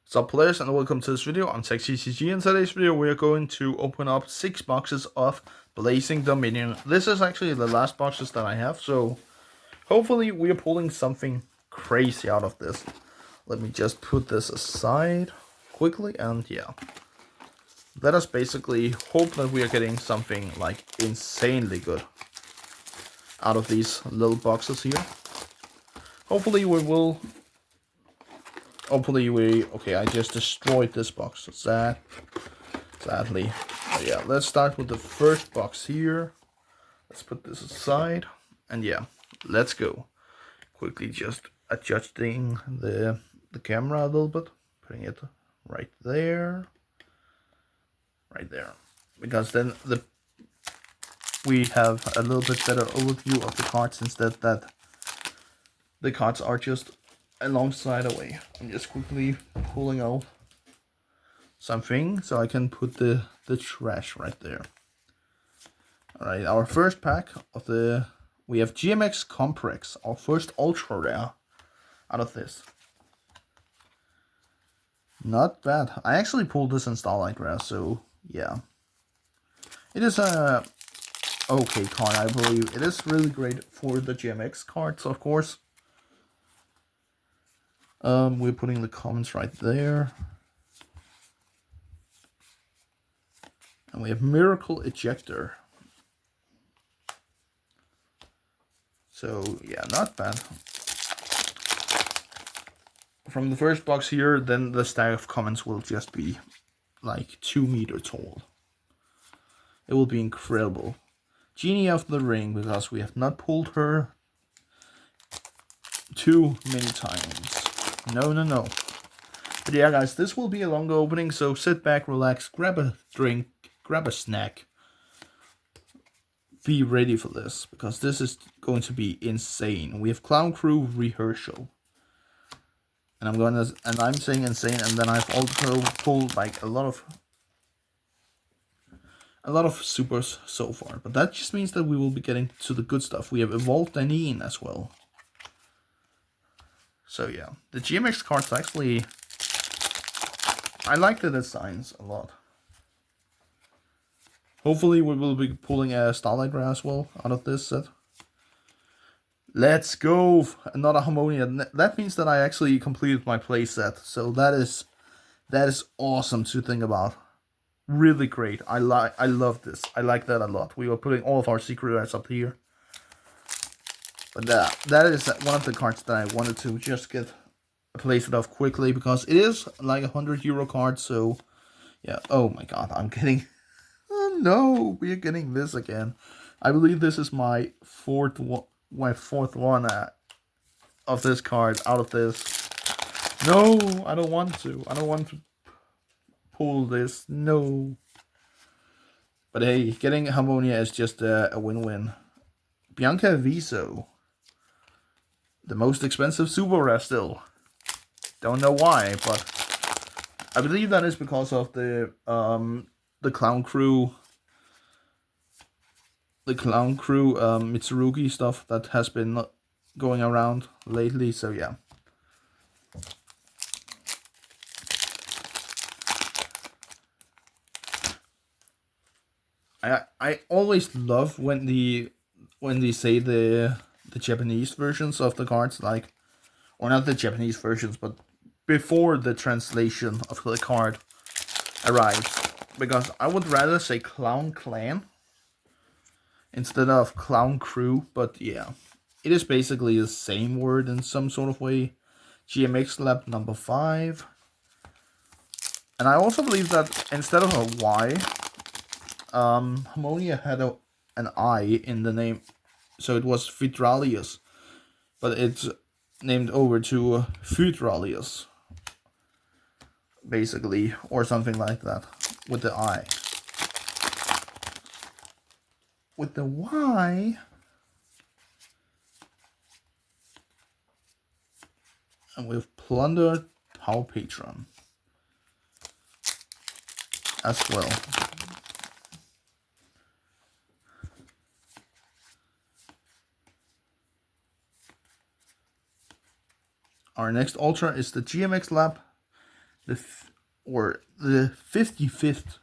What's up, players, and welcome to this video. I'm TechCCG. In today's video, we are going to open up 6 boxes of Blazing Dominion. This is actually the last boxes that I have, so hopefully we are pulling something crazy out of this. Let me just put this aside quickly, and yeah. Let us basically hope that we are getting something like insanely good out of these little boxes here. Hopefully we will... Okay, I just destroyed this box. Sadly. But yeah, let's start with the first box here. Let's put this aside. And yeah, let's go. Quickly just adjusting the camera a little bit. Putting it right there. Right there. Because then we have a little bit better overview of the cards instead that the cards are just alongside away. I'm just quickly pulling out something so I can put the trash right there. Alright, our first pack of we have GMX Comprex, our first ultra rare out of this. Not bad. I actually pulled this in Starlight rare, so yeah. It is a okay card, I believe. It is really great for the GMX cards, of course. We're putting the comments right there. And we have Miracle Ejector. So, yeah, not bad. From the first box here, then the stack of comments will just be like 2 meters tall. It will be incredible. Genie of the Ring, because we have not pulled her too many times. No. But yeah, guys, this will be a longer opening, so sit back, relax, grab a drink, grab a snack. Be ready for this, because this is going to be insane. We have Clown Crew Rehearsal. And I'm saying insane, and then I've also pulled like a lot of supers so far. But that just means that we will be getting to the good stuff. We have Evolved Danine as well. So yeah, the GMX cards actually, I like the designs a lot. Hopefully we will be pulling a Starlight rare as well out of this set. Let's go! Another Harmonia. That means that I actually completed my playset. So that is awesome to think about. Really great. I love this. I like that a lot. We were putting all of our secret rares up here. But that is one of the cards that I wanted to just get a playset of quickly, because it is like a €100 card. So yeah. Oh my god, I'm getting... Oh no, we are getting this again. I believe this is my fourth one of this card out of this. No, I don't want to. I don't want to pull this. No. But hey, getting Harmonia is just a win-win. Bianca Viso. The most expensive super rare still. Don't know why, but I believe that is because of the Clown Crew. The Clown Crew Mitsurugi stuff that has been going around lately, so yeah. I always love when they say the Japanese versions of the cards, like, or not the Japanese versions, but before the translation of the card arrives, because I would rather say Clown Clan instead of Clown Crew, but yeah, it is basically the same word in some sort of way. GMX Lab number 5. And I also believe that instead of a Y, Harmonia had an I in the name, so it was Phydralius, but it's named over to Phydralius, basically, or something like that, with the I. With the Y, and we've plundered Power Patron as well. Our next Ultra is the GMX Lab the 55th,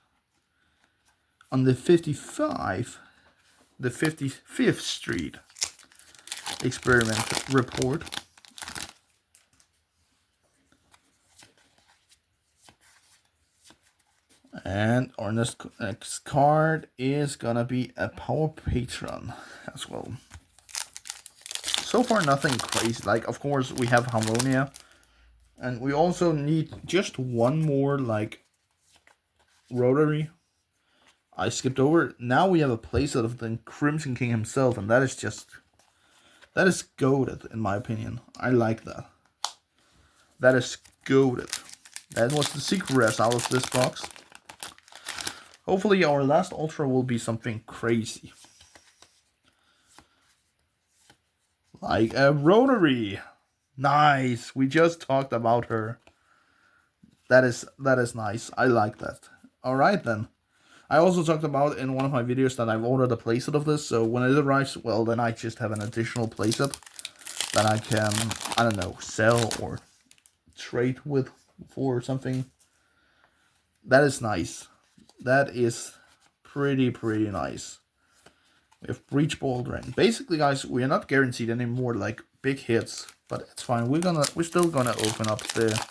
on the 55, the 55th Street experiment report. And our next card is gonna be a Power Patron as well. So far, nothing crazy. Like, of course, we have Harmonia. And we also need just one more, like, Rotary. I skipped over. Now we have a playset of the Crimson King himself. And that is just... that is goated, in my opinion. I like that. That is goated. That was the secret rest out of this box. Hopefully our last Ultra will be something crazy. Like a Rotary. Nice. We just talked about her. That is nice. I like that. Alright then. I also talked about in one of my videos that I've ordered a playset of this. So when it arrives, well, then I just have an additional playset that I can, I don't know, sell or trade with for something. That is nice. That is pretty nice. We have Breach Ball Drain. Basically, guys, we are not guaranteed any more like big hits, but it's fine. We're still gonna open up the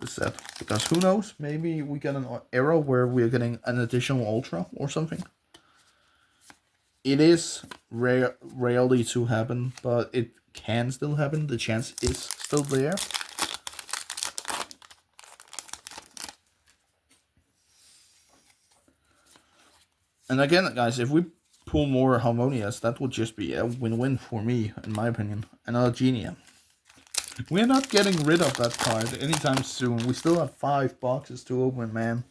set because who knows? Maybe we get an era where we're getting an additional Ultra or something. It is rarely to happen, but it can still happen. The chance is still there. And again, guys, if we pull more Harmonias, that would just be a win-win for me, in my opinion. Another Genia. We're not getting rid of that card anytime soon. We still have 5 boxes to open, man.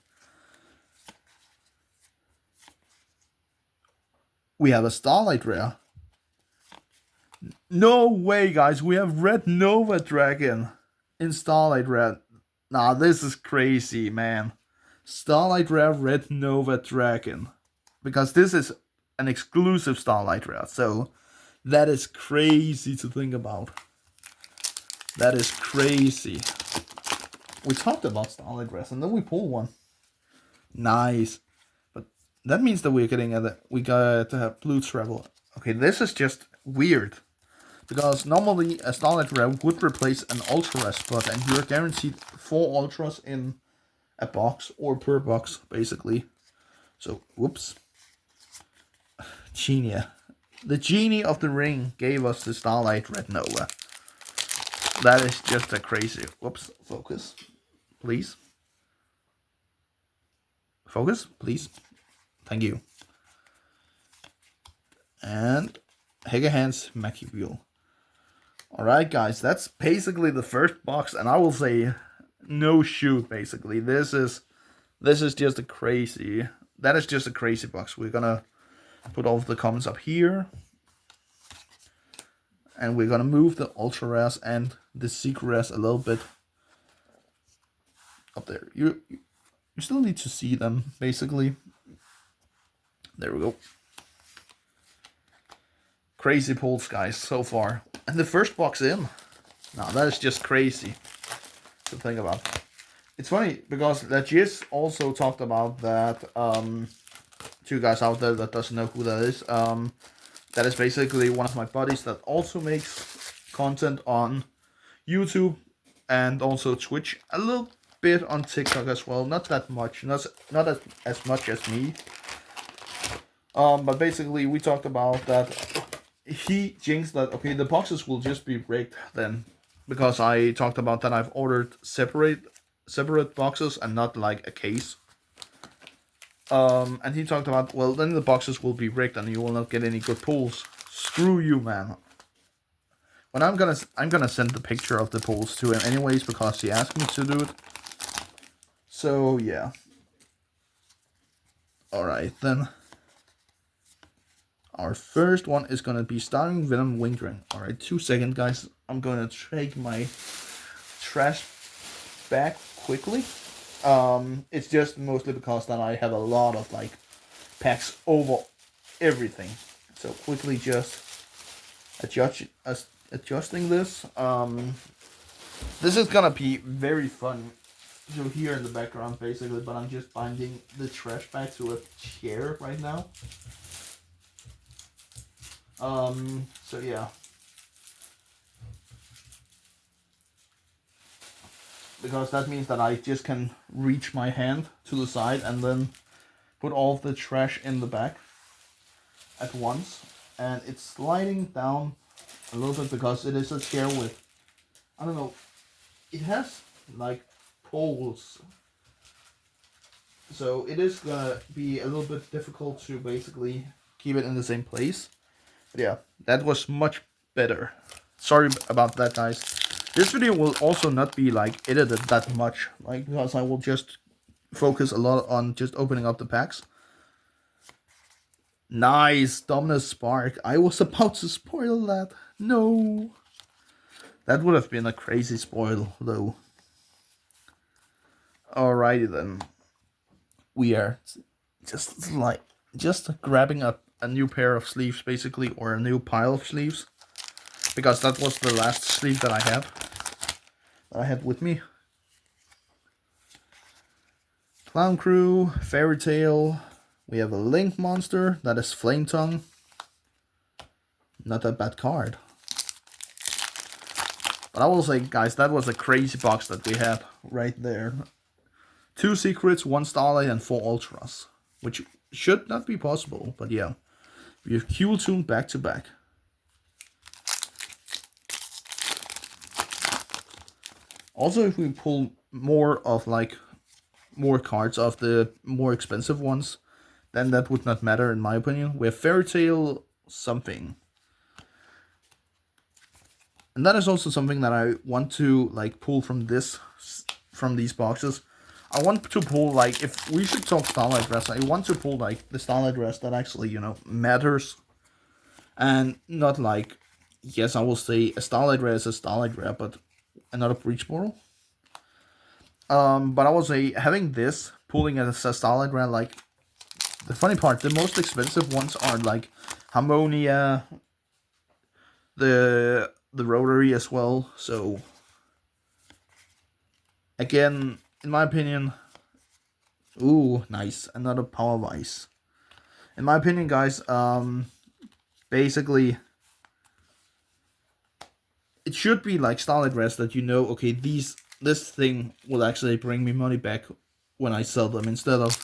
We have a Starlight rare. No way, guys. We have Red Nova Dragon in Starlight rare. Nah, this is crazy, man. Starlight rare, Red Nova Dragon. Because this is an exclusive Starlight rare, so that is crazy to think about. That is crazy. We talked about Starlight rares, and then we pull one. Nice, but that means that we're getting we got Blue Travel. Okay, this is just weird because normally a Starlight rare would replace an Ultra rare spot, and you're guaranteed 4 Ultras in a box or per box, basically. So, whoops. Genia. The Genie of the Ring gave us the Starlight Red Nova. That is just a crazy... Whoops. Focus. Please. Focus, please. Thank you. And Hega Hands Mackie Wheel. Alright, guys. That's basically the first box. And I will say no shoot, basically. This is just a crazy... That is just a crazy box. We're gonna put all of the comments up here. And we're gonna move the Ultra Rares and the Secret Rares a little bit up there. You still need to see them, basically. There we go. Crazy pulls, guys, so far. And the first box in. Now, that is just crazy to think about. It's funny, because Legis also talked about that, to you guys out there that doesn't know who that is, that is basically one of my buddies that also makes content on YouTube and also Twitch, a little bit on TikTok as well, not that much, not as much as me, but basically we talked about that he jinxed that, okay, the boxes will just be rigged then, because I talked about that I've ordered separate boxes and not like a case. And he talked about, well, then the boxes will be rigged and you will not get any good pulls. Screw you, man. But I'm gonna send the picture of the pulls to him anyways because he asked me to do it. So yeah. Alright then. Our first one is gonna be Starring Venom Wingdrain. Alright, 2 seconds, guys. I'm gonna take my trash back quickly. It's just mostly because that I have a lot of like packs over everything. So quickly just adjusting this. This is gonna be very fun So here in the background basically, but I'm just binding the trash bag to a chair right now. So yeah. Because that means that I just can reach my hand to the side and then put all of the trash in the back at once. And it's sliding down a little bit because it is a chair with, I don't know, it has like poles. So it is gonna be a little bit difficult to basically keep it in the same place. But yeah, that was much better. Sorry about that, guys. This video will also not be like edited that much, like, because I will just focus a lot on just opening up the packs. Nice, Dominus Spark. I was about to spoil that. No. That would have been a crazy spoil, though. Alrighty then. We are just grabbing up a new pair of sleeves, basically, or a new pile of sleeves. Because that was the last sleeve that I had with me. Clown Crew, Fairy Tail. We have a Link Monster, that is Flame Tongue. Not a bad card. But I will say, guys, that was a crazy box that we had right there. 2 secrets, 1 Starlight, and 4 Ultras. Which should not be possible, but yeah. We have Q-Tune back to back. Also, if we pull more cards of the more expensive ones, then that would not matter in my opinion. We have Fairy Tail something. And that is also something that I want to like pull from these boxes. I want to pull, like, if we should talk Starlight Rest, I want to pull like the Starlight Rest that actually, you know, matters. And not like, yes, I will say a Starlight Rare is a Starlight Rare, but another Breach Portal. But I will say having this, pulling as a Starlight Rare, like, the funny part, the most expensive ones are like Harmonia, the Rotary as well. So again, in my opinion, ooh, nice, another Power Vice. In my opinion, guys, basically, it should be like Starlight Rest that, you know, okay, this thing will actually bring me money back when I sell them, instead of,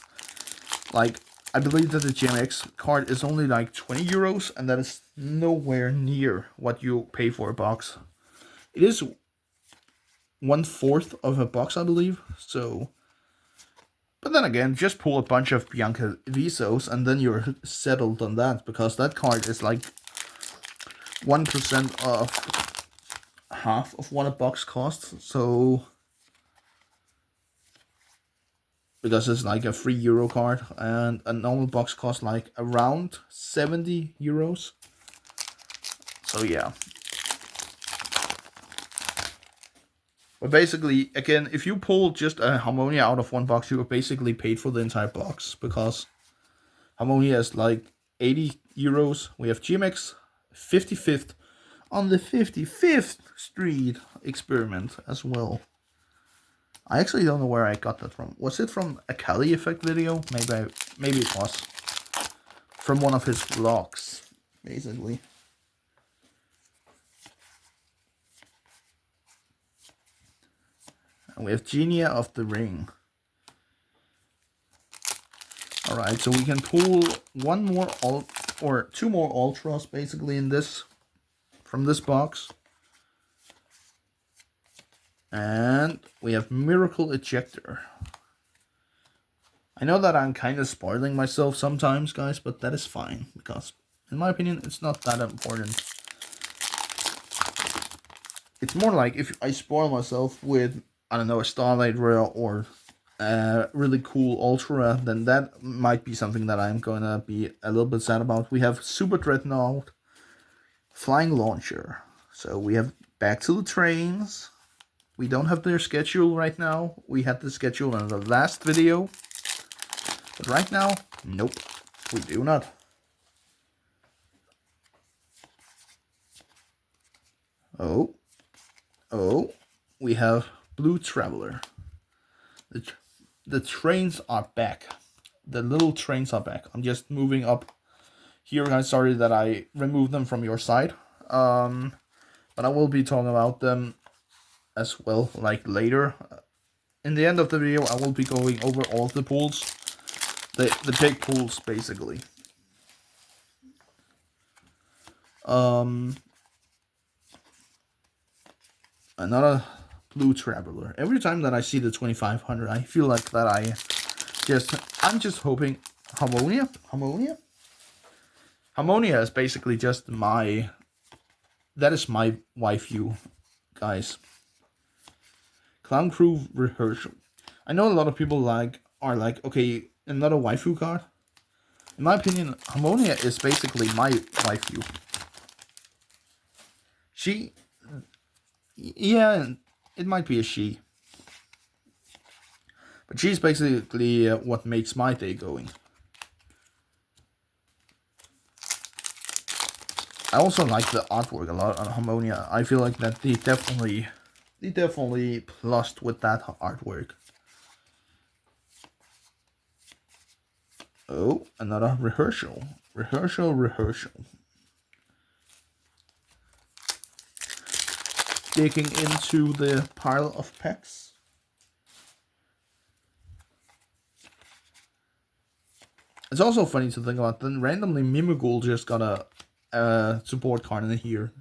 like, I believe that the GMX card is only like 20 euros, and that is nowhere near what you pay for a box. It is 1/4 of a box, I believe, so. But then again, just pull a bunch of Bianca Visos and then you're settled on that, because that card is like 1% of half of what a box costs, so. Because it's like a €3 card, and a normal box costs like around 70 euros. So yeah. But basically, again, if you pull just a Harmonia out of one box, you are basically paid for the entire box, because Harmonia is like 80 euros. We have GMX 55th on the 55th Street experiment as well. I actually don't know where I got that from. Was it from a Kali Effect video? Maybe it was. From one of his vlogs, basically. And we have Genia of the Ring. Alright, so we can pull one more or 2 more Ultras basically in this, from this box. And we have Miracle Ejector. I know that I'm kind of spoiling myself sometimes, guys, but that is fine, because in my opinion, it's not that important. It's more like if I spoil myself with, I don't know, a Starlight Rare or a really cool Ultra, then that might be something that I'm gonna be a little bit sad about. We have Super Dreadnought, Flying Launcher. So we have Back to the Trains. We don't have their schedule right now. We had the schedule in the last video. But right now, nope, we do not. Oh, we have Blue Traveler. the trains are back. The little trains are back. I'm just moving up here, guys. Sorry that I removed them from your side. But I will be talking about them as well, like later. In the end of the video, I will be going over all of the pools. The big pools, basically. Another blue traveler. Every time that I see the 2500, I feel like that I'm just hoping Harmonia. Harmonia is basically just that is my waifu, guys. Clown Crew Rehearsal. I know a lot of people are like, okay, another waifu card. In my opinion, Harmonia is basically my waifu. Yeah, it might be a she. But she's basically what makes my day going. I also like the artwork a lot on Harmonia. I feel like that they definitely plussed with that artwork. Oh, another rehearsal. Digging into the pile of packs. It's also funny to think about. Then randomly Mimigul just got a support card in here.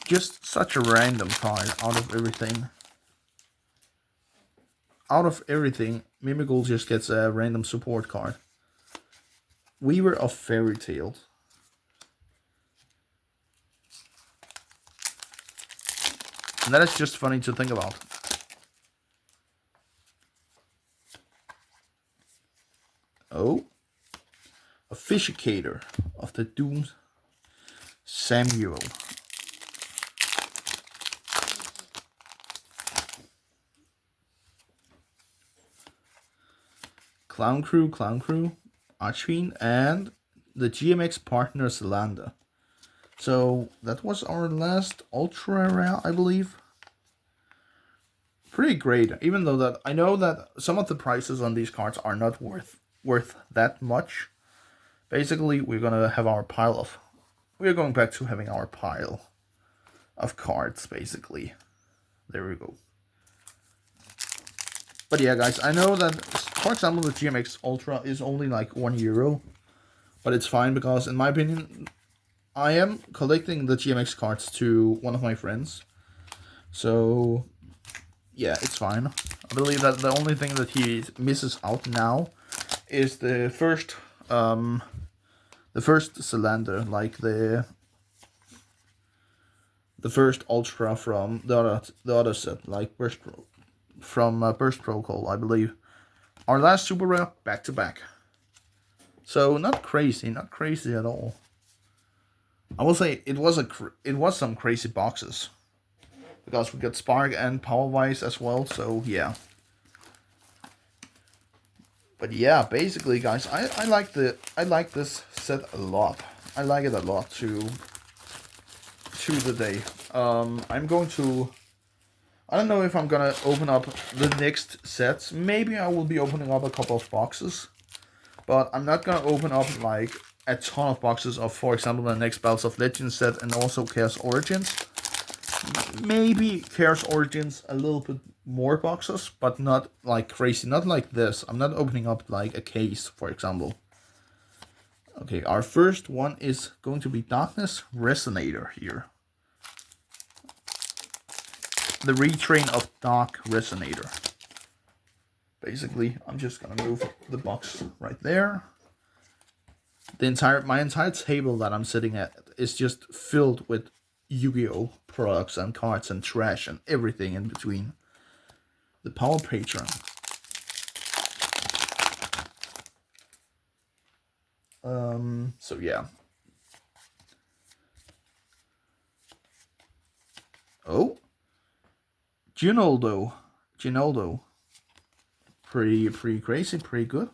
Just such a random card out of everything. Mimigul just gets a random support card. Weaver of Fairy Tales. And that is just funny to think about. Oh. Officiator of the Doom. Samuel. Clown Crew, Archfiend, and the GMX partner Zelanda. So that was our last ultra rare, I believe. Pretty great, even though that I know that some of the prices on these cards are not worth that much. Basically, we're going back to having our pile of cards, basically. There we go. But yeah, guys, I know that, for example, the GMX Ultra is only like €1. But it's fine because, in my opinion, I am collecting the GMX cards to one of my friends. So, yeah, it's fine. I believe that the only thing that he misses out now is the first cylinder, like the first Ultra from the other set, like Burst Pro, from Burst Protocol, I believe. Our last super rare back to back. So not crazy at all. I will say it was some crazy boxes because we got Spark and Powerwise as well. So yeah. But yeah, basically, guys, I like this set a lot. I like it a lot to the day. I'm going to. I don't know if I'm gonna open up the next sets. Maybe I will be opening up a couple of boxes, but I'm not gonna open up like a ton of boxes of, for example, the next Battles of Legends set and also Chaos Origins. Maybe Chaos Origins a little bit more boxes, but not like crazy, not like this. I'm not opening up like a case, for example. Okay, our first one is going to be Darkness Resonator here. The retrain of Dark Resonator. Basically, I'm just gonna move the box right there. My entire table that I'm sitting at is just filled with Yu-Gi-Oh products and cards and trash and everything in between. The Power Patron. So yeah. Oh, Ginaldo. Pretty crazy, pretty good.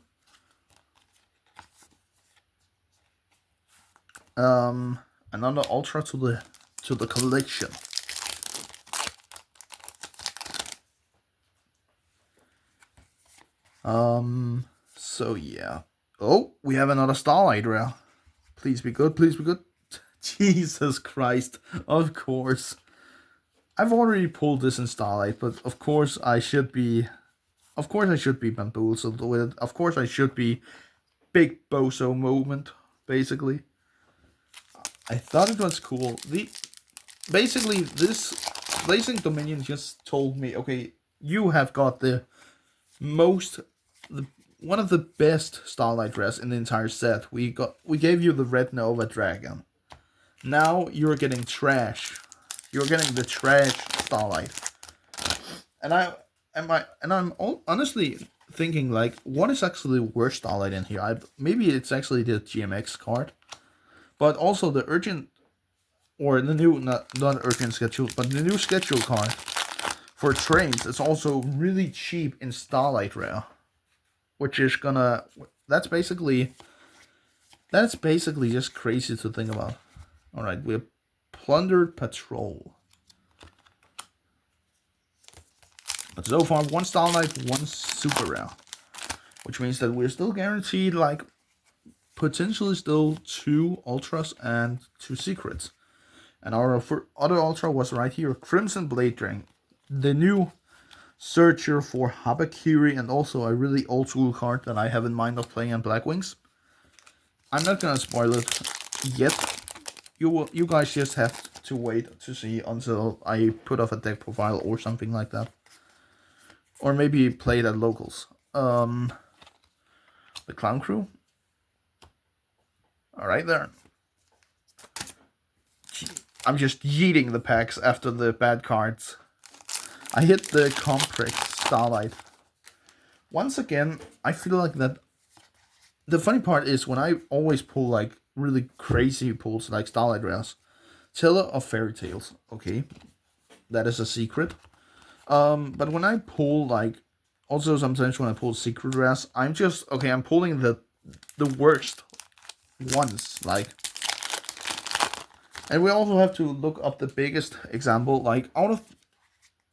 Another Ultra to the collection. So yeah. Oh, we have another Starlight rare. Please be good, please be good. Jesus Christ, of course. I've already pulled this in Starlight, but of course I should be... Of course I should be bamboozled with it. Of course I should be big bozo moment, basically. I thought it was cool. Basically, this Blazing Dominion just told me, okay, you have got the most... one of the best Starlight rares in the entire set. We gave you the Red Nova Dragon. Now you're getting trash. You're getting the trash Starlight. And I'm honestly thinking, like, what is actually worse Starlight in here? Maybe it's actually the GMX card, but also the urgent, or the new, not urgent schedule, but the new schedule card for trains is also really cheap in Starlight rare, which is gonna... that's basically just crazy to think about. All right, we have Plundered Patrol. But so far, one Starlight, one Super Rare. Which means that we're still guaranteed, like, potentially still 2 Ultras and 2 Secrets. And our other Ultra was right here, Crimson Blade Drain. The new Searcher for Habakiri, and also a really old school card that I have in mind of playing on Black Wings. I'm not gonna spoil it yet. You guys just have to wait to see until I put off a deck profile or something like that. Or maybe play it at locals. The Clown Crew. Alright there. I'm just yeeting the packs after the bad cards. I hit the Complex Starlight. Once again, I feel like that... the funny part is when I always pull like really crazy pulls like Starlight rares. Teller of Fairy Tales. Okay. That is a secret. But when I pull, like, also sometimes when I pull secret rares, I'm just, okay, I'm pulling the worst ones, like. And we also have to look up the biggest example, like, out of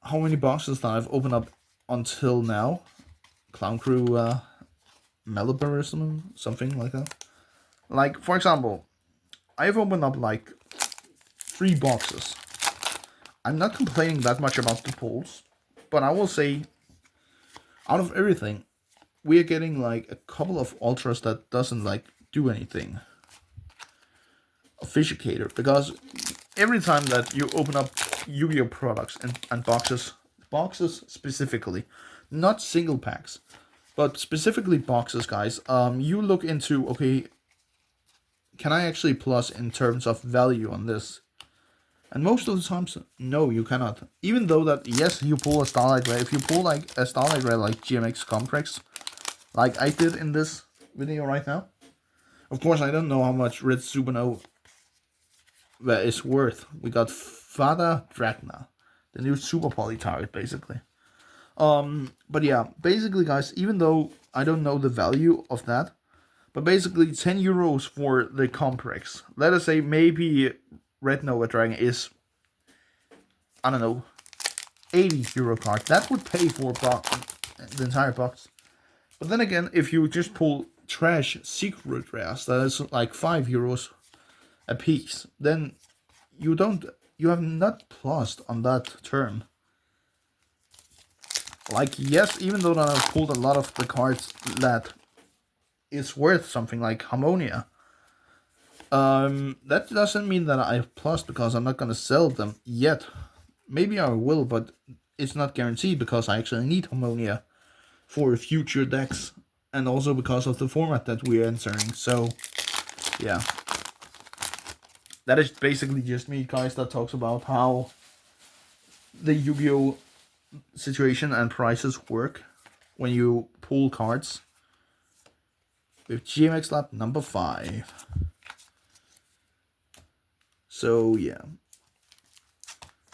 how many boxes that I've opened up until now. Clown Crew, Malabarism, something like that. Like, for example, I've opened up, like, 3 boxes. I'm not complaining that much about the pulls, but I will say, out of everything, we are getting like a couple of Ultras that doesn't like do anything. A Fishicator, because every time that you open up Yu-Gi-Oh products and boxes specifically, not single packs, but specifically boxes, guys, you look into, okay, can I actually plus in terms of value on this? And most of the times, no, you cannot. Even though that, yes, you pull a Starlight Ray. If you pull like a Starlight Ray like GMX Complex, like I did in this video right now. Of course, I don't know how much Red Supernova is worth. We got Fada Dragna, the new Super Poly target, basically. But yeah, basically, guys, even though I don't know the value of that, but basically 10 euros for the Complex. Let us say maybe Red Nova Dragon is, I don't know, 80 euro card. That would pay for the entire box. But then again, if you just pull trash secret rares, that is like 5 euros a piece, then you have not plussed on that term. Like, yes, even though that I've pulled a lot of the cards that is worth something like Harmonia, that doesn't mean that I've plussed because I'm not gonna sell them yet. Maybe I will, but it's not guaranteed because I actually need Harmonia for future decks, and also because of the format that we're entering. So, yeah. That is basically just me, guys, that talks about how the Yu-Gi-Oh! Situation and prices work when you pull cards with GMX Lab number 5. So yeah,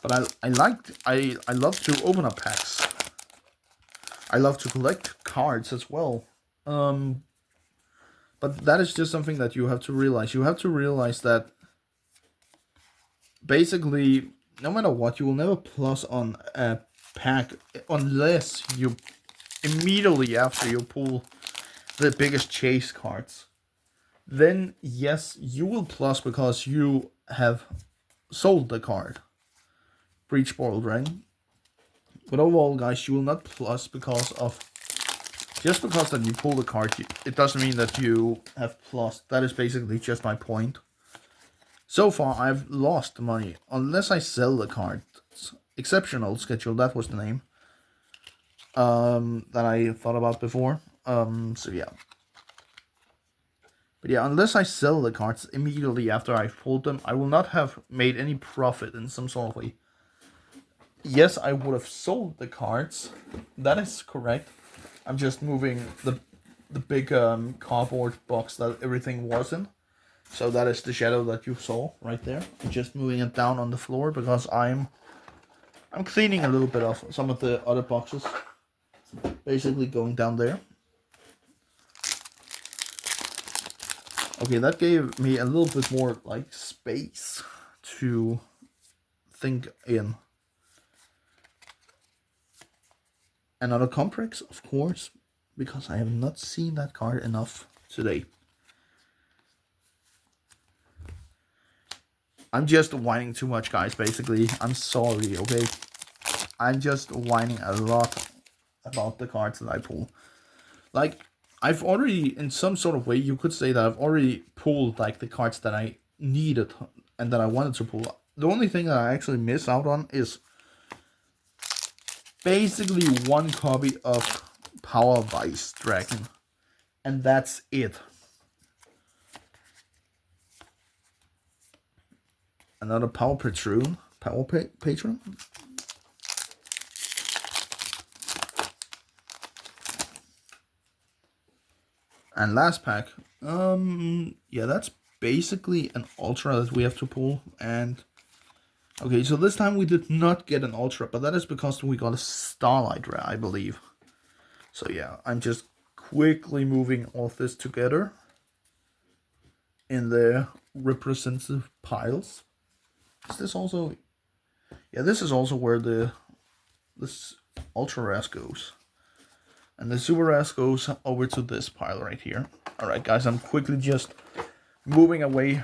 but I love to open up packs. I love to collect cards as well. But that is just something that you have to realize. You have to realize that basically, no matter what, you will never plus on a pack unless you immediately after you pull the biggest chase cards, then yes, you will plus because you have sold the card. Breach Borrowed Ring. But overall, guys, you will not plus because of... Just because that you pull the card, it doesn't mean that you have plus. That is basically just my point. So far, I've lost money. Unless I sell the cards. Exceptional Schedule, that was the name. That I thought about before. So yeah. But yeah, unless I sell the cards immediately after I pulled them, I will not have made any profit in some sort of way. Yes, I would have sold the cards. That is correct. I'm just moving the big cardboard box that everything was in. So that is the shadow that you saw right there. I'm just moving it down on the floor because I'm cleaning a little bit of some of the other boxes. Basically going down there. Okay, that gave me a little bit more like space to think in. Another Comprex, of course, because I have not seen that card enough today. I'm just whining too much, guys, basically. I'm sorry, okay? I'm just whining a lot about the cards that I pull. Like, I've already, in some sort of way, you could say that I've already pulled, like, the cards that I needed and that I wanted to pull. The only thing that I actually miss out on is basically one copy of Power Vice Dragon. And that's it. Another Power Patron. Patron? And last pack. Yeah, that's basically an Ultra that we have to pull. And okay, so this time we did not get an Ultra, but that is because we got a Starlight rare, I believe. So yeah, I'm just quickly moving all of this together in the representative piles. Is this also... Yeah, this is also where this Ultra Rare goes. And the Super Rare goes over to this pile right here. Alright guys, I'm quickly just moving away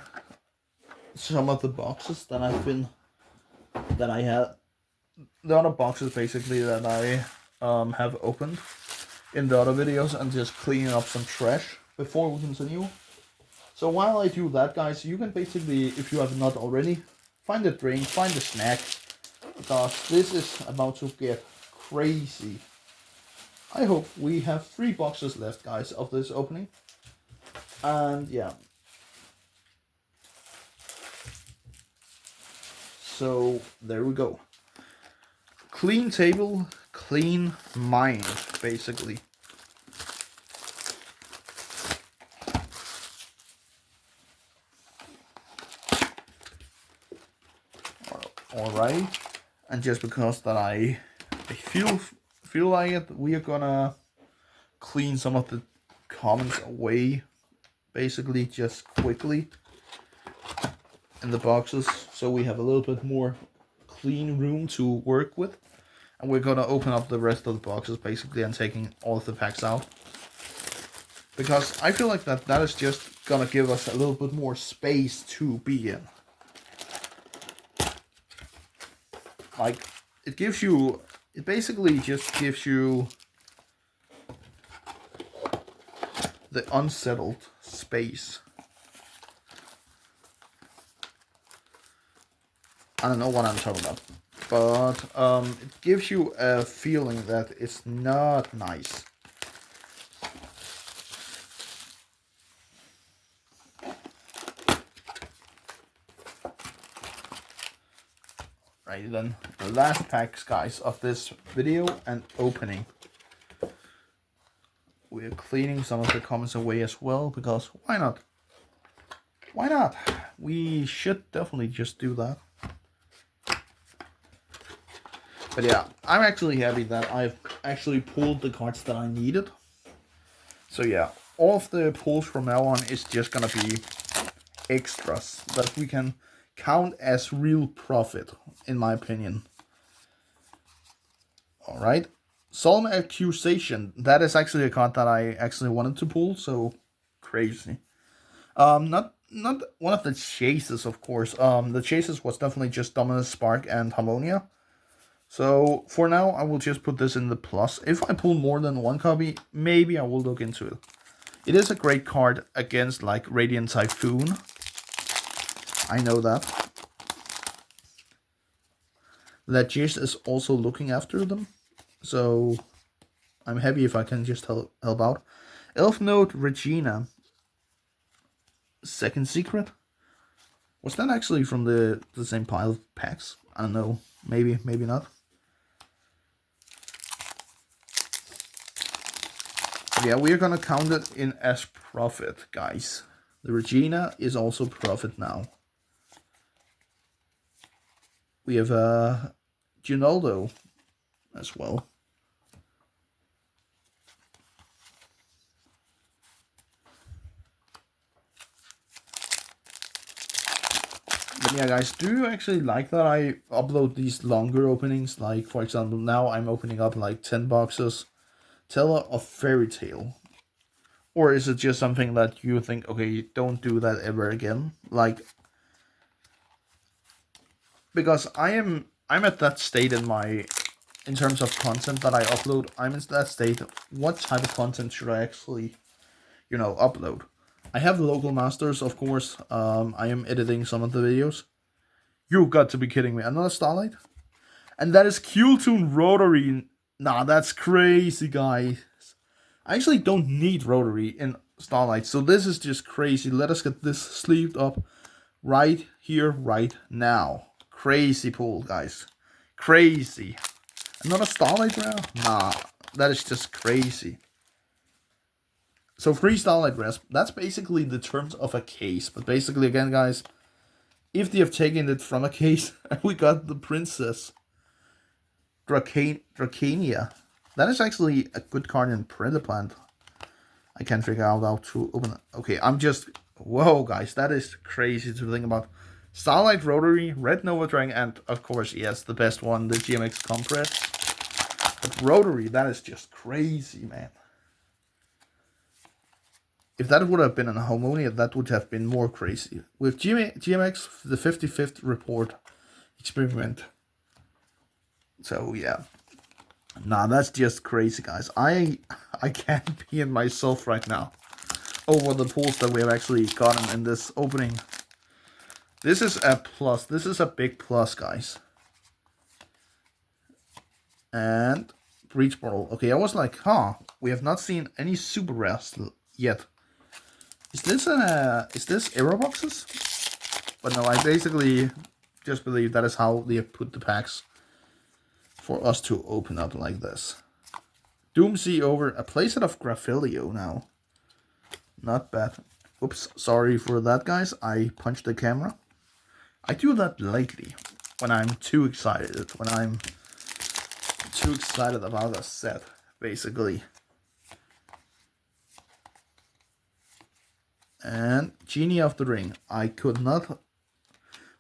some of the boxes that I had. The other boxes basically that I have opened in the other videos, and just cleaning up some trash before we continue. So while I do that, guys, you can basically, if you have not already, find a drink, find a snack, because this is about to get crazy. I hope we have 3 boxes left, guys, of this opening. And yeah. So there we go. Clean table, clean mind, basically. Alright. And just because that I feel like it, we are gonna clean some of the comments away, basically, just quickly in the boxes, so we have a little bit more clean room to work with. And we're gonna open up the rest of the boxes basically and taking all of the packs out, because I feel like that is just gonna give us a little bit more space to be in. Like, it basically just gives you the unsettled space. I don't know what I'm talking about, but it gives you a feeling that it's not nice. Right then, the last packs, guys, of this video and opening. We're cleaning some of the comments away as well, because why not? Why not? We should definitely just do that. But yeah, I'm actually happy that I've actually pulled the cards that I needed. So yeah, all of the pulls from now on is just gonna be extras that we can count as real profit, in my opinion. Alright, Solemn Accusation. That is actually a card that I actually wanted to pull, so crazy. Not one of the chases, of course. The chases was definitely just Dominus Spark and Harmonia. So for now, I will just put this in the plus. If I pull more than one copy, maybe I will look into it. It is a great card against like Radiant Typhoon. I know that. That Jace is also looking after them. So I'm happy if I can just help out. Elf Note Regina. Second Secret. Was that actually from the same pile of packs? I don't know. Maybe, maybe not. Yeah, we're gonna count it in as profit, guys. The Regina is also profit now. We have Ginaldo as well. But yeah, guys, do you actually like that I upload these longer openings? Like, for example, now I'm opening up like 10 boxes. Teller of Fairy Tale. Or is it just something that you think, okay, don't do that ever again? Like, because I'm at that state in terms of content that I upload. I'm in that state. What type of content should I actually, upload? I have local masters, of course. I am editing some of the videos. You got to be kidding me! Another Starlight, and that is Q-Tune Rotary. Nah, that's crazy, guys. I actually don't need Rotary in Starlight, so this is just crazy. Let us get this sleeved up right here, right now. Crazy pull, guys. Crazy. Another Starlight rare? Nah, that is just crazy. So 3 Starlight rares. That's basically the terms of a case. But basically, again, guys, if they have taken it from a case, we got the Princess Dracania. That is actually a good card in Predaplant. I can't figure out how to open it. Okay, I'm just... Whoa, guys, that is crazy to think about. Starlight Rotary, Red Nova Dragon, and of course, yes, the best one, the GMX Compress. But Rotary, that is just crazy, man. If that would have been an Harmonia, that would have been more crazy. With GMX, the 55th report experiment. So, yeah. Nah, that's just crazy, guys. I can't be in myself right now over the pulls that we have actually gotten in this opening. This is a plus. This is a big plus, guys. And Breach Portal. Okay, I was like, we have not seen any super rares yet. Is this error boxes? But no, I basically just believe that is how they have put the packs for us to open up like this. Doomsea over a playset of Graphilio now. Not bad. Oops, sorry for that, guys. I punched the camera. I do that lately when I'm too excited. When I'm too excited about a set, basically. And Genie of the Ring. I could not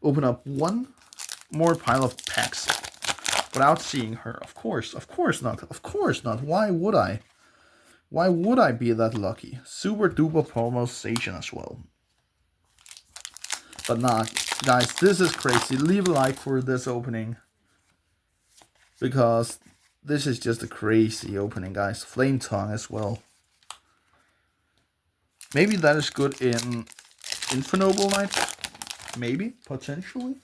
open up one more pile of packs without seeing her. Of course not. Of course not. Why would I? Why would I be that lucky? Super duper promosation as well. But nah, guys, this is crazy. Leave a like for this opening. Because this is just a crazy opening, guys. Flame Tongue as well. Maybe that is good in Infernoble Knight. Maybe, potentially.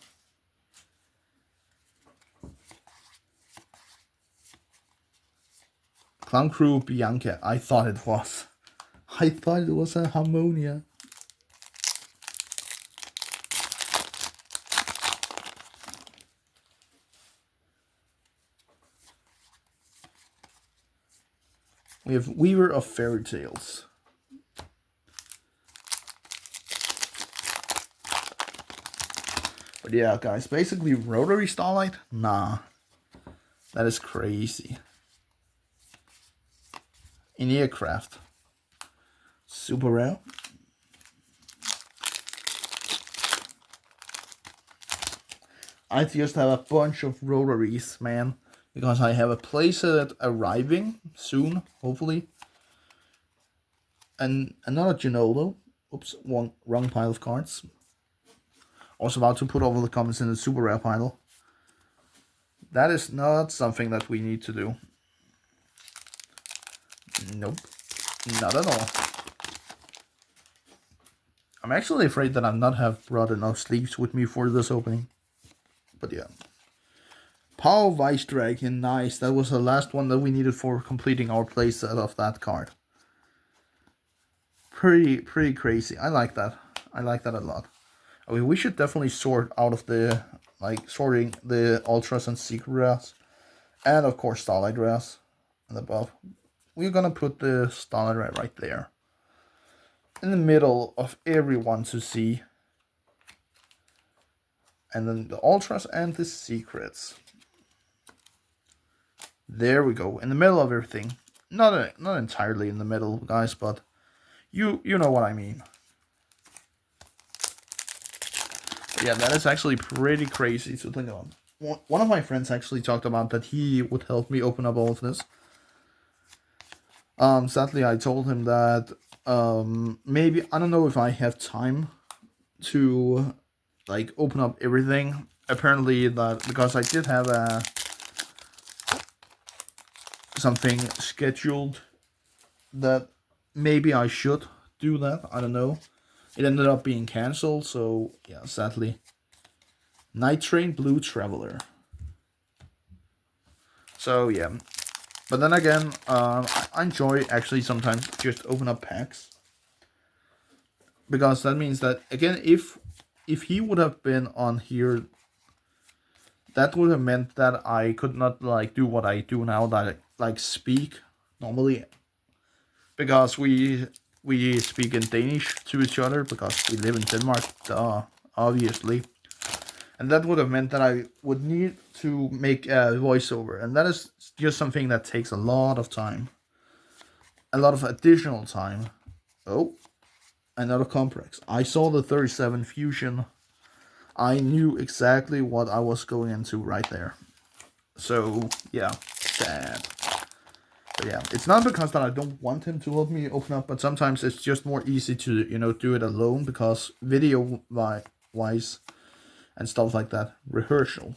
Clown Crew Bianca. I thought it was. I thought it was a Harmonia. We have Weaver of Fairy Tales. But yeah, guys, basically Rotary Starlight? Nah. That is crazy. In Aircraft. Super rare. I just have a bunch of Rotaries, man. because I have a playset arriving soon, hopefully. And another Ginoldo. Oops, wrong pile of cards. Also about to put all the comments in the super rare pile. That is not something that we need to do. Nope, not at all. I'm actually afraid that I not have brought enough sleeves with me for this opening. But yeah. Power Vice Dragon, nice. That was the last one that we needed for completing our playset of that card. Pretty crazy. I like that. I like that a lot. I mean, we should definitely sort out of the, like, sorting the Ultras and Secret Rares. And of course Starlight Rares and above. We're gonna put the Starlight Rare right there. In the middle of everyone to see. And then the Ultras and the Secrets. There we go. In the middle of everything. Not entirely in the middle, guys, but you know what I mean. Yeah, that is actually pretty crazy to think about. One of my friends actually talked about that he would help me open up all of this. Sadly, I told him that maybe, I don't know if I have time to, like, open up everything. Apparently, that because I did have something scheduled that maybe I should do that. I don't know. It ended up being cancelled, so yeah, sadly. Night Train Blue Traveler. So yeah. But then again, I enjoy actually sometimes just open up packs. Because that means that, again, if he would have been on here, that would have meant that I could not, like, do what I do now, that I, like, speak normally. Because we speak in Danish to each other, because we live in Denmark, obviously. And that would have meant that I would need to make a voiceover. And that is just something that takes a lot of time. A lot of additional time. Oh, another complex. I saw the 37 Fusion. I knew exactly what I was going into right there. So, yeah, sad. But yeah, it's not because that I don't want him to help me open up, but sometimes it's just more easy to, you know, do it alone, because video-wise and stuff like that, rehearsal.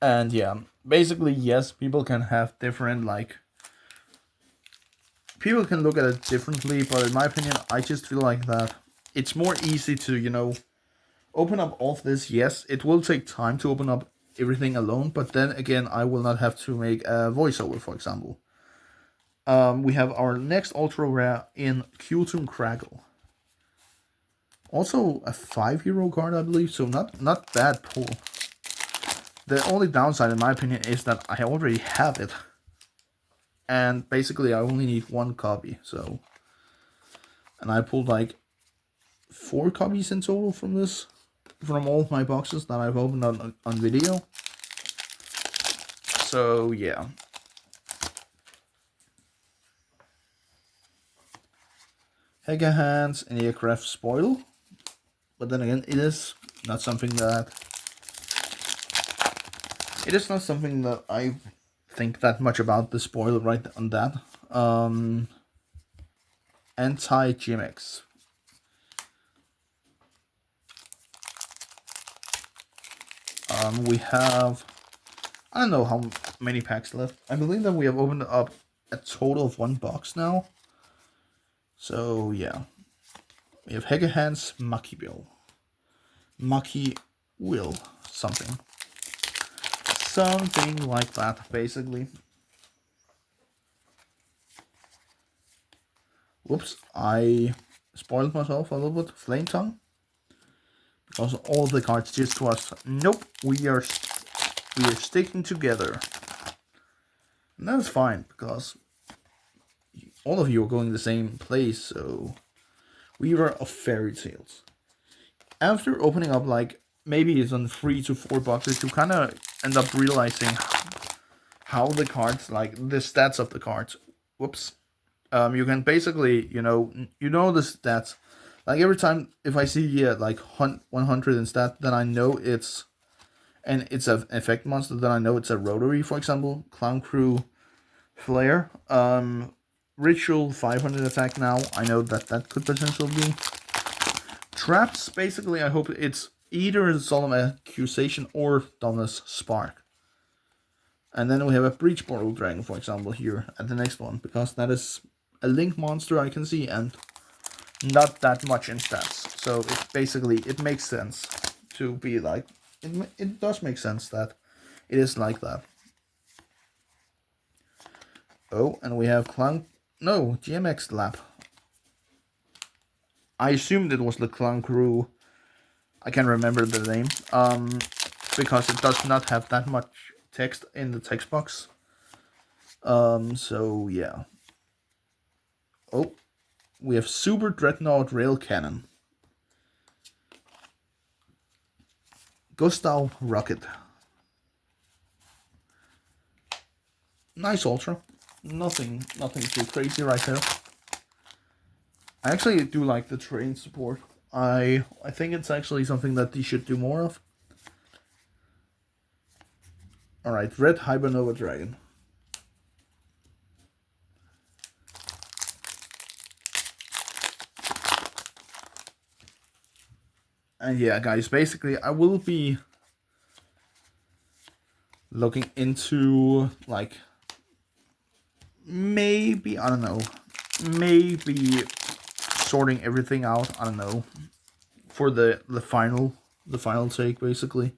And yeah, basically, yes, people can have different, like, people can look at it differently, but in my opinion, I just feel like that it's more easy to, you know, open up all of this. Yes, it will take time to open up everything alone, but then again, I will not have to make a voiceover, for example. We have our next ultra rare in Qtum Crackle. Also a 5-hero card, I believe, so not bad pull. The only downside, in my opinion, is that I already have it. And basically, I only need one copy, so... And I pulled, like, 4 copies in total from this. From all of my boxes that I've opened on video. So, yeah. Hega Hands and Aircraft Spoil. But then again, it is not something that... It is not something that I think that much about the spoil right on that. Anti-Gimmicks. We have... I don't know how many packs left. I believe that we have opened up a total of 1 box now. So, yeah. We have Hega Hands, Mucky Bill. Mucky Will. Something. Something like that, basically. Whoops, I spoiled myself a little bit. Flame Tongue. Because all the cards just was, nope, we are sticking together. And that's fine, because all of you are going the same place, so... Weaver of Fairy Tales. After opening up, like, maybe it's on 3 to 4 boxes, you kind of end up realizing how the cards, like, the stats of the cards, whoops, you can basically, you know the stats, Like every time if I see like 100 instead, then I know it's an effect monster. Then I know it's a rotary, for example, Clown Crew Flare. Ritual 500 attack now. I know that could potentially be. Traps, basically, I hope it's either Solemn Accusation or Dominus Spark. And then we have a Breach Portal Dragon, for example, here at the next one, because that is a link monster I can see, and not that much in stats. So it makes sense to be like, it does make sense that it is like that. Oh, and we have GMX Lab. I assumed it was the Clown Crew. I can't remember the name. Because it does not have that much text in the text box. So yeah. Oh, we have Super Dreadnought Rail Cannon. Gustav Rocket. Nice ultra. Nothing too crazy right there. I actually do like the terrain support. I think it's actually something that they should do more of. Alright, Red Hibernova Dragon. And yeah, guys, basically I will be looking into, like, maybe, I don't know, maybe sorting everything out, I don't know, for the final take, basically.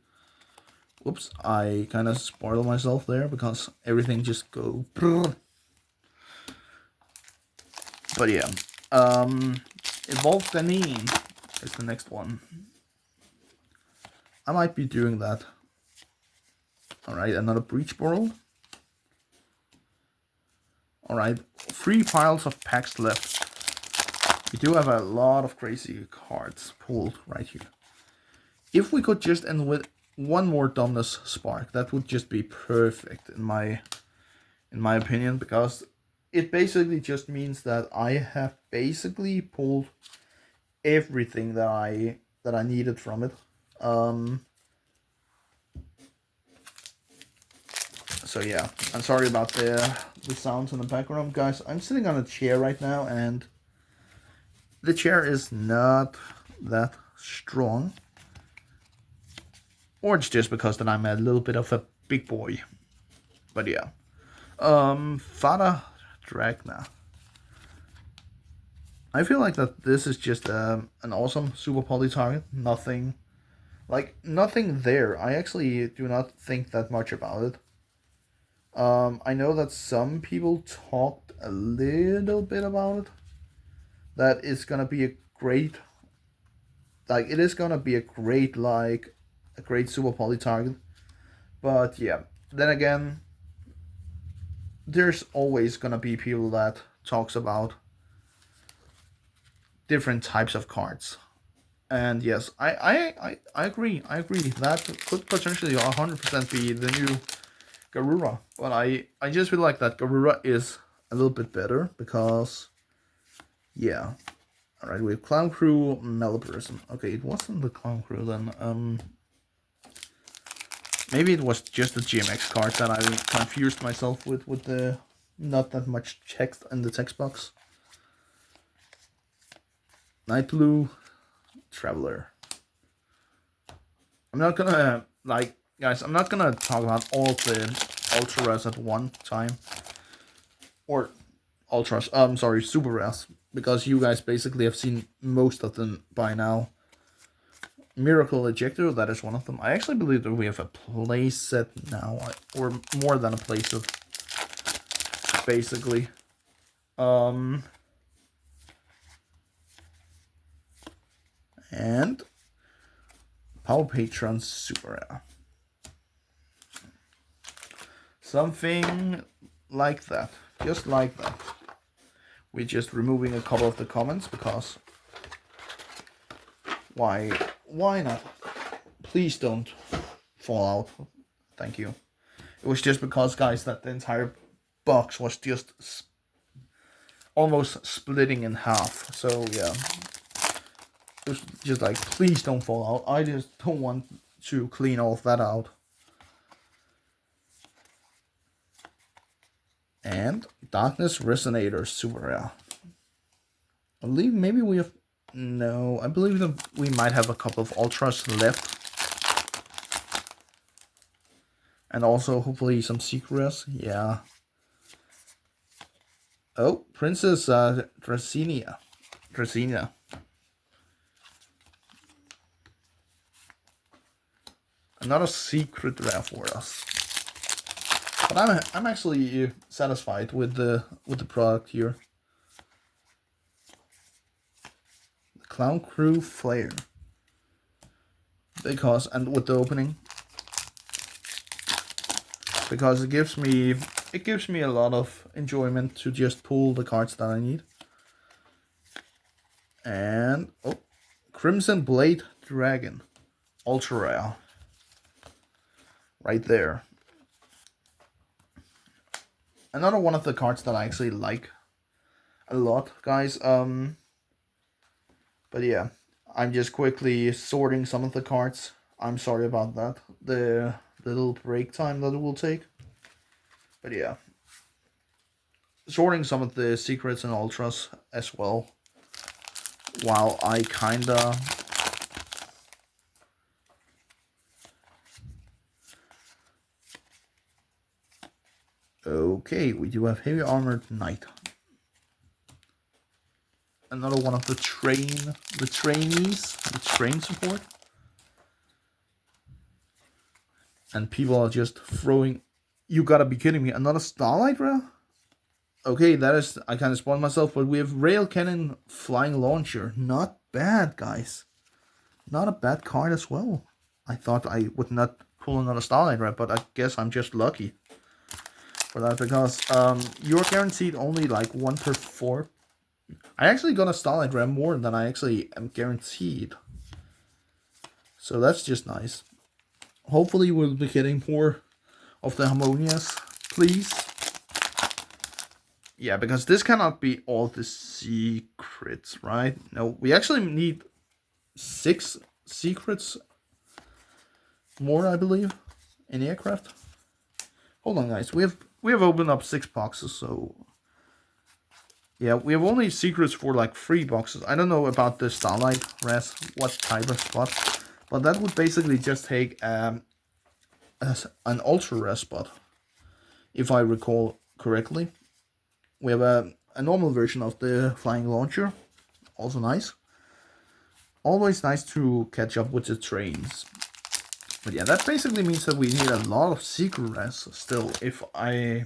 Whoops, I kind of spoiled myself there because everything just go. But yeah, Evolved Deneen is the next one. I might be doing that. Alright, another Breach Portal. Alright, 3 piles of packs left. We do have a lot of crazy cards pulled right here. If we could just end with one more Dominus Spark, that would just be perfect in my opinion, because it basically just means that I have basically pulled everything that I needed from it. So yeah, I'm sorry about the sounds in the background, guys. I'm sitting on a chair right now, and the chair is not that strong. Or it's just because that I'm a little bit of a big boy. But yeah. Fada Dragna. I feel like that this is just an awesome super poly target. Nothing there. I actually do not think that much about it. I know that some people talked a little bit about it. That it's gonna be a great, like, it is gonna be a great super poly target. But yeah, then again, there's always gonna be people that talks about different types of cards. And yes, I agree. That could potentially 100% be the new Garura. But I just feel like that Garura is a little bit better because, yeah. Alright, we have Clown Crew, Malabarism. Okay, it wasn't the Clown Crew then. Maybe it was just the GMX card that I confused myself with the not that much text in the text box. Night Blue, Traveler. I'm not gonna, guys, I'm not gonna talk about all the ultra rares at one time. Or ultras, super rares. Because you guys basically have seen most of them by now. Miracle Ejector, that is one of them. I actually believe that we have a playset now, or more than a playset, basically. And Power Patron Super Rare. Something like that, just like that. We're just removing a couple of the comments because why not? Please don't fall out. Thank you. It was just because, guys, that the entire box was just almost splitting in half. So yeah, just like, please don't fall out. I just don't want to clean all of that out. And Darkness Resonator, super rare. I believe maybe we have... No, I believe that we might have a couple of Ultras left. And also, hopefully, some secrets. Yeah. Oh, Princess Dracinia. Another secret rare for us. But I'm actually satisfied with the product here. The Clown Crew Flare. And with the opening. Because it gives me a lot of enjoyment to just pull the cards that I need. And Crimson Blade Dragon, ultra rare, right there. Another one of the cards that I actually like a lot, guys. But yeah, I'm just quickly sorting some of the cards. I'm sorry about that. The little break time that it will take. But yeah, sorting some of the secrets and ultras as well. While I kinda... Okay, we do have Heavy Armored Knight. Another one of the trainees, the train support. And people are just throwing... You gotta be kidding me, another Starlight rare? Okay, that is... I kind of spoiled myself, but we have Rail Cannon Flying Launcher. Not bad, guys. Not a bad card as well. I thought I would not pull another Starlight rare, but I guess I'm just lucky for that, because you're guaranteed only like 1 per 4. I actually got a Starlight rare more than I actually am guaranteed. So that's just nice. Hopefully we'll be getting more of the Harmonias, please. Yeah, because this cannot be all the secrets, right? No, we actually need 6 secrets more, I believe, in aircraft. Hold on, guys. We have opened up 6 boxes, so yeah, we have only secrets for like 3 boxes. I don't know about the Starlight res, what type of spot, but that would basically just take an ultra rare spot, if I recall correctly. We have a normal version of the flying launcher, also nice. Always nice to catch up with the trains. But yeah, that basically means that we need a lot of secret rares still, if I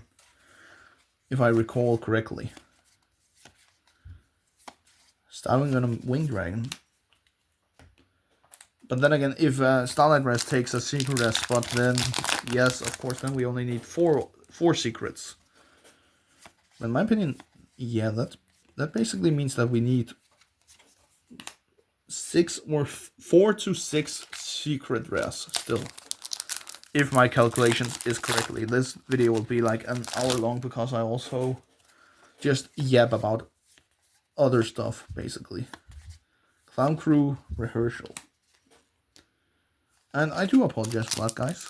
recall correctly. Starting on a Wing Dragon. But then again, if Starlight Rest takes a secret rare spot, then yes, of course, then we only need 4 secrets. But in my opinion, yeah, that basically means that we need 4 to 6 secret rares still. If my calculation is correctly. This video will be like an hour long because I also just yap about other stuff, basically. Clown Crew Rehearsal. And I do apologize for that, guys.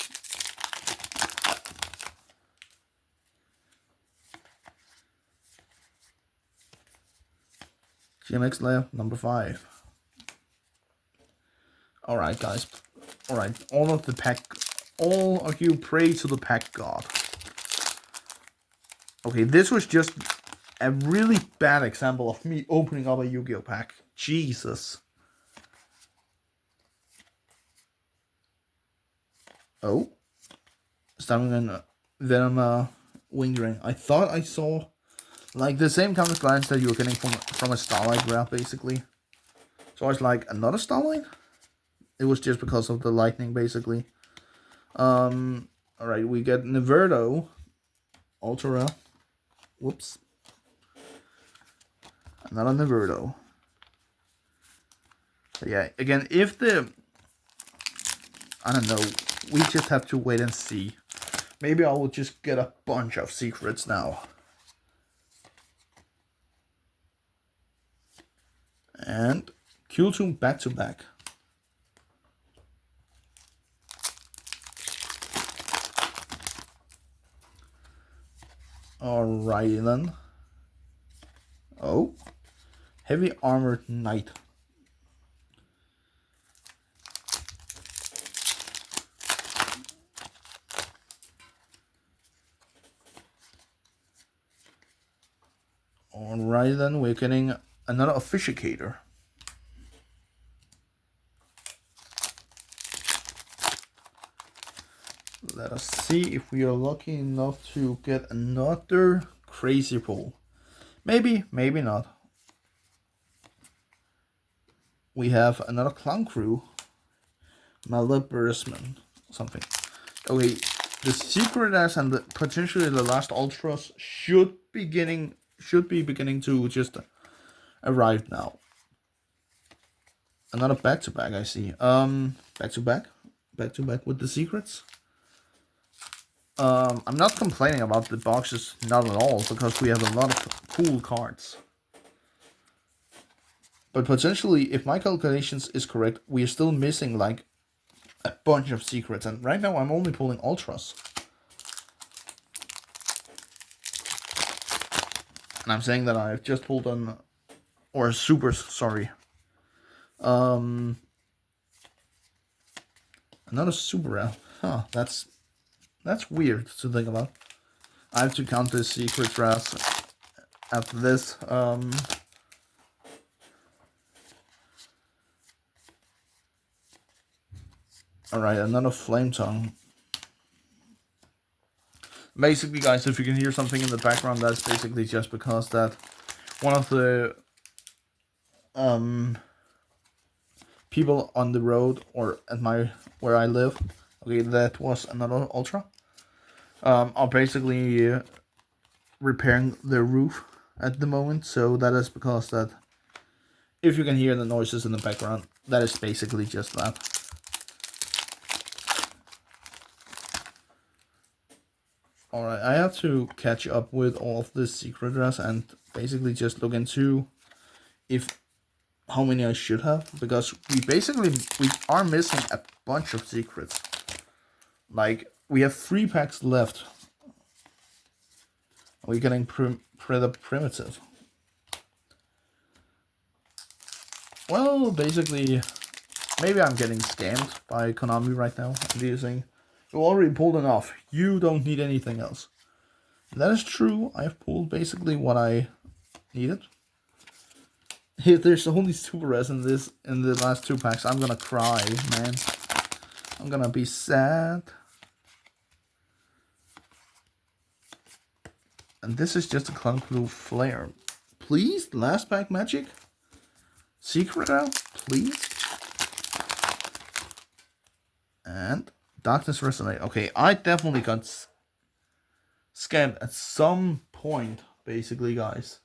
GMX layer number 5. Alright, guys. Alright, all of you pray to the pack god. Okay, this was just a really bad example of me opening up a Yu-Gi-Oh pack. Jesus. Oh. Starting in Venom Wing Ring. I thought I saw like the same kind of glance that you were getting from a Starlight rare, basically. So I was like, another Starlight? It was just because of the lightning, basically. Alright, we get Neverdo. Ultra rare. Whoops. Another Neverdo. So yeah, again, if the... I don't know. We just have to wait and see. Maybe I will just get a bunch of secrets now. And Q2 back to back. Alrighty then. Oh, heavy armored knight. Alright then, we're getting another officiator. Let us see if we are lucky enough to get another crazy pull. Maybe, maybe not. We have another clown crew. Malabarisman. Something. Okay, the secret as and potentially the last ultras should be beginning to just arrive now. Another back to back, I see. Back to back with the secrets. I'm not complaining about the boxes, not at all, because we have a lot of cool cards. But potentially, if my calculations is correct, we are still missing like a bunch of secrets, and right now I'm only pulling ultras. And I'm saying that I've just pulled on, or supers, sorry. Another super, huh, that's weird to think about. I have to count the secret drafts after this. Alright, another flame tongue. Basically, guys, if you can hear something in the background, that's basically just because that one of the people on the road or at where I live, okay, that was another ultra, are basically repairing the roof at the moment. So that is because that if you can hear the noises in the background, that is basically just that. Alright, I have to catch up with all of this secret dress and basically just look into how many I should have, because we are missing a bunch of secrets. Like, we have 3 packs left. We're getting pretty primitive. Well, basically, maybe I'm getting scammed by Konami right now. I'm using, you already pulled enough. You don't need anything else. That is true. I've pulled basically what I needed. If there's only super res in the last 2 packs, I'm gonna cry, man. I'm gonna be sad. And this is just a Clown Blue Flare. Please, last pack magic. Secret out, please. And Darkness Resonate. Okay, I definitely got scammed at some point, basically, guys.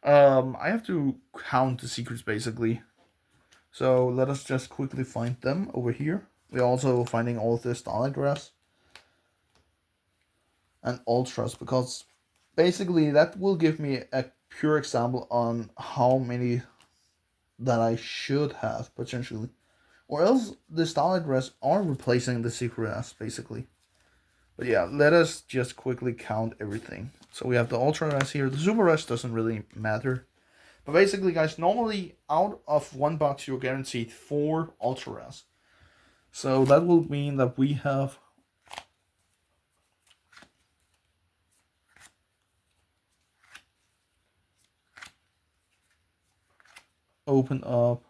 I have to count the secrets, basically. So let us just quickly find them over here. We're also finding all of the Starlight dress and ultras, because basically that will give me a pure example on how many that I should have potentially, or else the Starlight dress are replacing the secret dress basically. But yeah, let us just quickly count everything. So we have the ultra dress here. The super dress doesn't really matter. But basically, guys, normally out of 1 box you're guaranteed 4 ultra rares. So that will mean that we have opened up.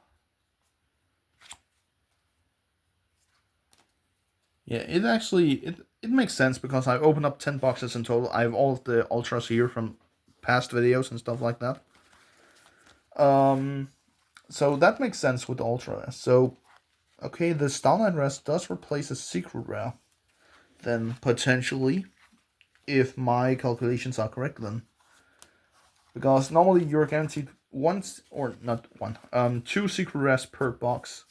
Yeah, it makes sense because I opened up 10 boxes in total. I have all of the ultras here from past videos and stuff like that. So that makes sense with the ultra rare. So, okay, the Starlight rest does replace a secret rare. Then potentially, if my calculations are correct, then because normally you're guaranteed two secret rares per box.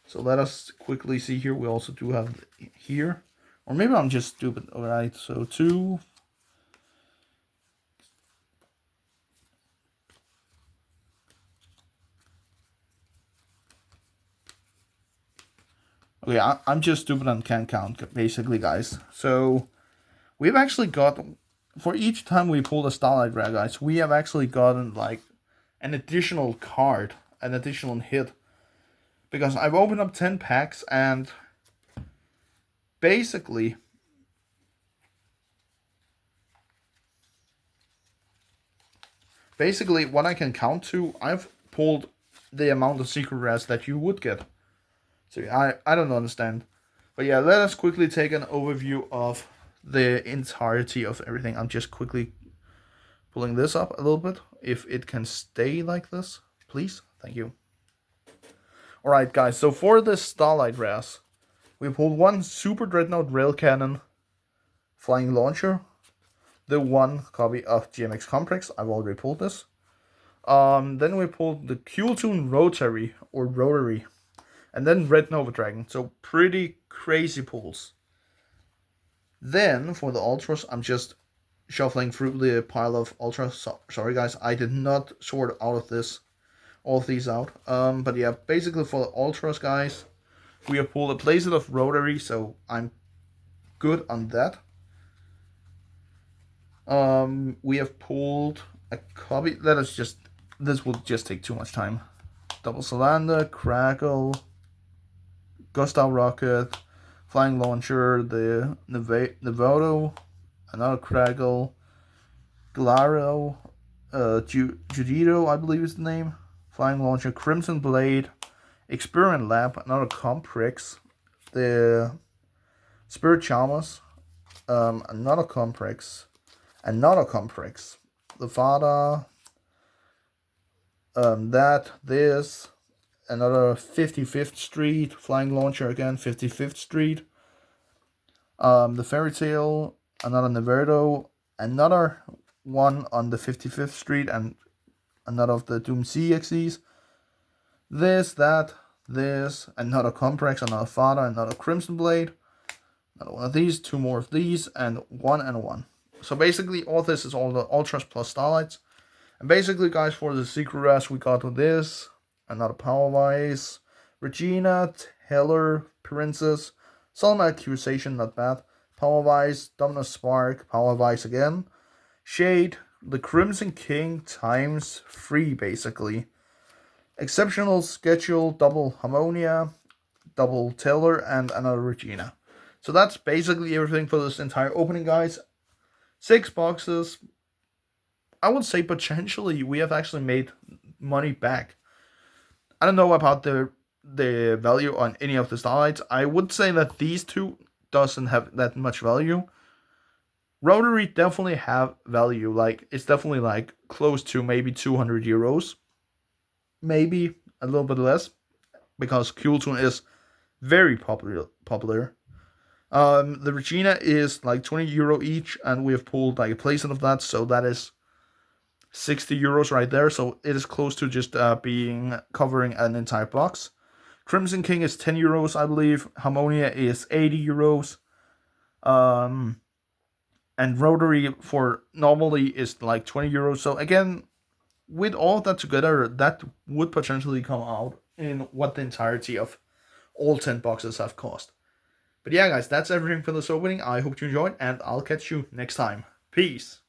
So let us quickly see here. We also do have here, or maybe I'm just stupid. All right, so 2. Okay, I'm just stupid and can't count, basically, guys. So, we've actually got, for each time we pulled a Starlight rare, guys, we have actually gotten, like, an additional card, an additional hit. Because I've opened up 10 packs, and basically, what I can count to, I've pulled the amount of secret rares that you would get. So I don't understand. But yeah, let us quickly take an overview of the entirety of everything. I'm just quickly pulling this up a little bit. If it can stay like this, please. Thank you. Alright, guys. So for the Starlight rares, we pulled one Super Dreadnought Rail Cannon Flying Launcher. The one copy of GMX Complex. I've already pulled this. Then we pulled the Q-Tune Rotary. And then Red Nova Dragon. So pretty crazy pulls. Then for the Ultras, I'm just shuffling through the pile of Ultras. Sorry guys, I did not sort all of these out. But yeah, basically for the Ultras, guys, we have pulled a playset of Rotary, so I'm good on that. We have pulled a copy. This will just take too much time. Double Cylinder, Crackle, Gustav Rocket, Flying Launcher, the Nevato, another Crackle, Galaro, Judito, I believe is the name, Flying Launcher, Crimson Blade, Experiment Lab, another Comprix, the Spirit Chalmers, another Comprix, the Fada, this, another 55th Street, Flying Launcher again, 55th Street, the Fairy Tale, another Neverdo, another one on the 55th Street, and another of the Doom CXEs, this, another Comprex, another Fada, another Crimson Blade, another one of these, two more of these, and one. So basically all this is all the Ultras plus Starlights. And basically, guys, for the secret rares, we got this, another Power Vice, Regina, Teller, Princess, Solemn Accusation, not bad, Power Vice, Dominus Spark, Power Vice again, Shade, the Crimson King times 3, basically, Exceptional Schedule, double Harmonia, double Teller, and another Regina. So that's basically everything for this entire opening, guys. 6 boxes. I would say potentially we have actually made money back. I don't know about the value on any of the Starlights. I would say that these two doesn't have that much value. Rotary definitely have value. Like, it's definitely like close to maybe 200 euros. Maybe a little bit less, because Q-Tune is very popular. The Regina is like 20 euro each, and we have pulled like a playset of that, so that is 60 euros right there, so it is close to just covering an entire box. Crimson King is 10 euros, I believe. Harmonia is 80 euros. And Rotary for normally is like 20 euros. So again, with all of that together, that would potentially come out in what the entirety of all 10 boxes have cost. But yeah, guys, that's everything for this opening. I hope you enjoyed, and I'll catch you next time. Peace.